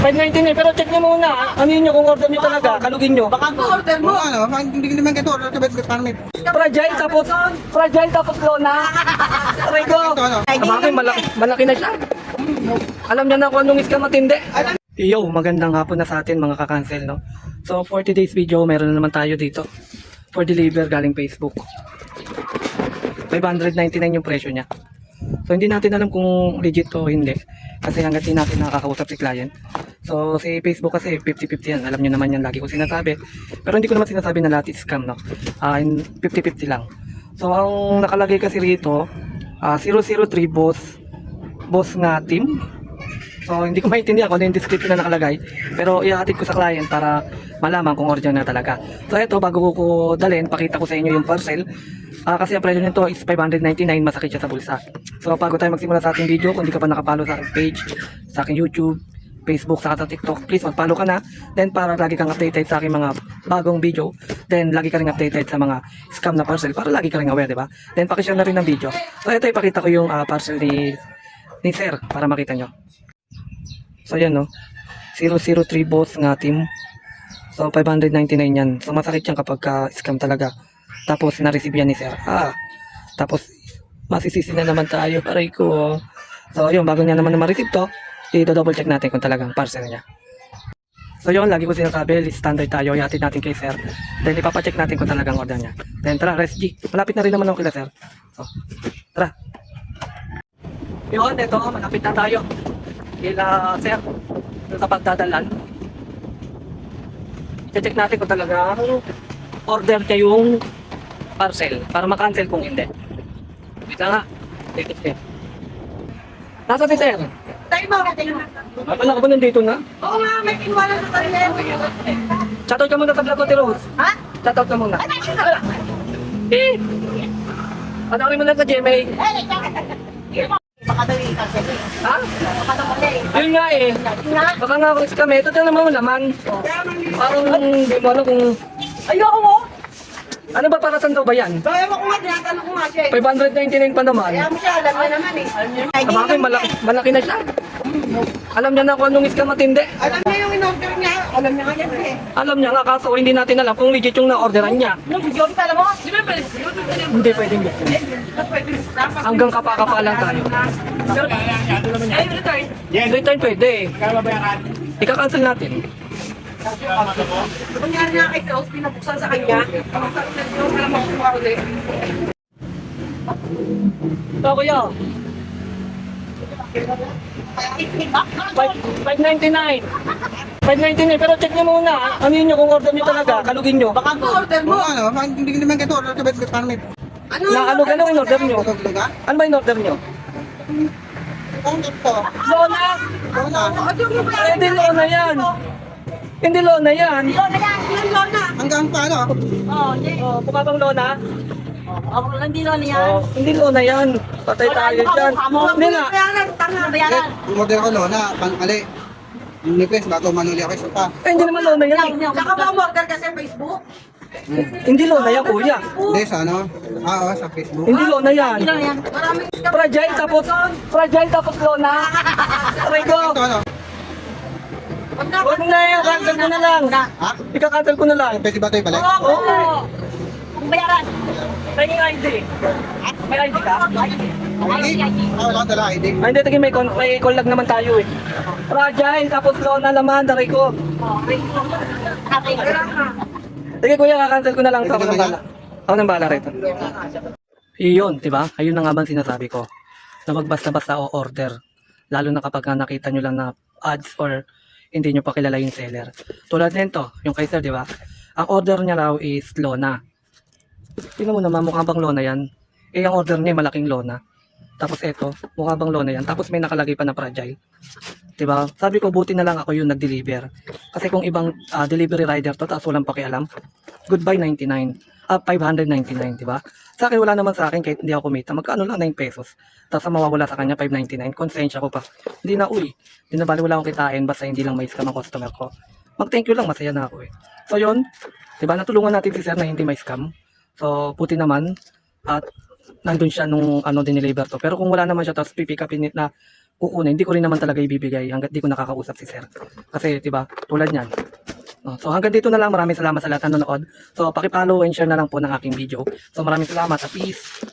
519 eh, pero check nyo muna. Ano yun nyo kung order nyo talaga, kalugin nyo. Baka po order mo. Ano, hindi ko naman kato, order ka ba parang may... Fragile tapos lona. Aray ko. Ito ano? Sabagay, malaki na siya. Alam niya na kung anong scam matindi. Yo, magandang hapon na sa atin mga ka-cancel, no? So, 40 days video, meron na naman tayo dito. For deliver galing Facebook. 599 yung presyo niya. So, hindi natin alam kung legit o hindi. Kasi hanggang di natin nakakausap si client. So, si Facebook kasi 50-50 yan. Alam niyo naman yan, lagi ko sinasabi. Pero hindi ko naman sinasabi na lahat is scam, no? 50-50 lang. So, ang nakalagay kasi rito, 003 boss nga team. So, hindi ko maintindihan kung ano yung description na nakalagay. Pero, ihahatid ko sa client para malaman kung original na talaga. So, ito, bago ko dalhin, pakita ko sa inyo yung parcel. Kasi ang presyo nito is 599, masakit siya sa bulsa. So, bago tayo magsimula sa ating video, kung hindi ka pa nakapalo sa aking page, sa aking YouTube, Facebook, sa TikTok, please mag-follow ka na. Then, para lagi kang updated sa aking mga bagong video. Then, lagi ka rin updated sa mga scam na parcel, para lagi ka rin aware, diba? Then, pakishare na rin ng video. So, ito, ipakita ko yung parcel ni Sir, para makita nyo. So yan, no, 003 boss nga team. So 599 yan. So masakit yan kapag scam talaga. Tapos na-receive yan ni Sir. Tapos masisisi na naman tayo, aray ko. So yun, bago niya naman na ma-receive to, i-double check natin kung talagang parcel niya. So yun, lagi ko sinasabi, standard tayo, ihatid natin kay Sir. Then ipapacheck natin kung talagang order niya. Then tara, Res G, malapit na rin naman ako kila Sir. So tara. Yun, ito, malapit na tayo kila Sir sa pagdadalan. I-check natin kung talaga order niya yung parcel para makancel kung hindi. Wait lang nga. Nasa si Sir? Tayo mo. Wala ka ba nandito na? Oo nga, may tiwala sa kanila. Shoutout ka muna sa vlog ko, Rose. Ha? Shoutout ka muna. Panoorin mo na sa GMA. Baka daw yung kasi. Ha? Baka daw mali. Yun nga eh. Baka nga ako kami. Ito na naman naman. Parang hindi mo alam kung... Ayoko mo. Ano ba para saan daw ba yan? Kaya mo ko nga, tinatanong ko nga siya eh. 599 pa naman. Kaya mo siya, alam niya naman eh. Sabagay, malaki na siya. Alam niya na kung anong scam matindi. Alam niya yung in-order niya. Alam niya nga yan eh. Alam niya nga, kaso hindi natin alam kung legit yung na-orderan niya. Yung alam mo? Di ba pwede? Hindi pwedeng yun. Hanggang kapa-kapa lang tayo. Ay, return. Return pwede eh. Ika-cancel natin. Kunyari nga kay Klaus, pinabuksan sa kanya. Alam mo kung ako ulit. Ito kuya. 599. 599 pero check nyo muna. Ano yun nyo kung order nyo talaga, kalugin nyo. Baka po order mo. Ano, hindi ko naman kato, order ka ba parang may... Ano? Ano in order nyo? Ito, ka? Ano ba in order nyo? Ang ito. Lona! Lona. Hindi lona yan. Hindi lona yan. Lona yan. Yung Lona. Hanggang paano? Oo, hindi. Oh, mukha bang lona? Hindi Lona yan. Oh, hindi lona yan. Patay tayo dyan. Hindi nga. Bayaran, tanga, bayaran. Umorder ko Lona, pang-ali. Yung request, bago manuli ako isa pa. Hindi naman lona yan. Saka ba umorder kasi sa Facebook? Hindi lona yan kuya. Hindi, sa ano? Oo, sa Facebook. Hindi lona yan. Hindi Lona yan. Maraming Fragile tapos lona. Aray ko. Ito ano? Huwag na yan, cancel ko na lang. Ha? Ika-cancel ko na lang. Pwede ba ito ibalik? Oo. Kung bayaran. Tingin ID. May ID ka? ID? Wala kang dala ID. Ay, hindi, tingin may call lag naman tayo eh. Fragile tapos lona laman, aray ko. Sige kuya, kakancel ko na lang ito. Ako nang bala. Ako nang bala rito. Iyon, diba? Ayun na nga bang sinasabi ko. Na wag basta-basta o order. Lalo na kapag nakita nyo lang na ads or hindi nyo pa kilala yung seller. Tulad nito, yung kay Sir, diba? Ang order niya raw is lona. Tingnan mo naman, mukha bang lona yan? Eh, ang order niya malaking lona. Tapos eto, mukha bang lona yan? Tapos may nakalagay pa na fragile. Diba? Sabi ko, buti na lang ako yung nag-deliver. Kasi kung ibang delivery rider to, tapos walang pakialam, goodbye 99. 599, diba? Sa akin, wala naman sa akin kahit hindi ako kumita. Magkano lang 9 pesos. Tapos ang mawawala sa kanya, 599. Konsensya ko pa. Hindi na, hindi na bali wala akong kitain, basta hindi lang may scam ang customer ko. Mag-thank you lang, masaya na ako eh. So yun, diba? Natulungan natin si Sir na hindi may scam. So, puti naman. At nandun siya nung dineliver to. Pero kung wala naman siya, tapos pipick upin na kukunin, hindi ko rin naman talaga ibibigay hanggat di ko nakakausap si sir. Kasi, diba, tulad niyan. So hanggang dito na lang. Maraming salamat sa lahat ng nanonood. So paki-follow and share na lang po ng aking video. So maraming salamat. Peace.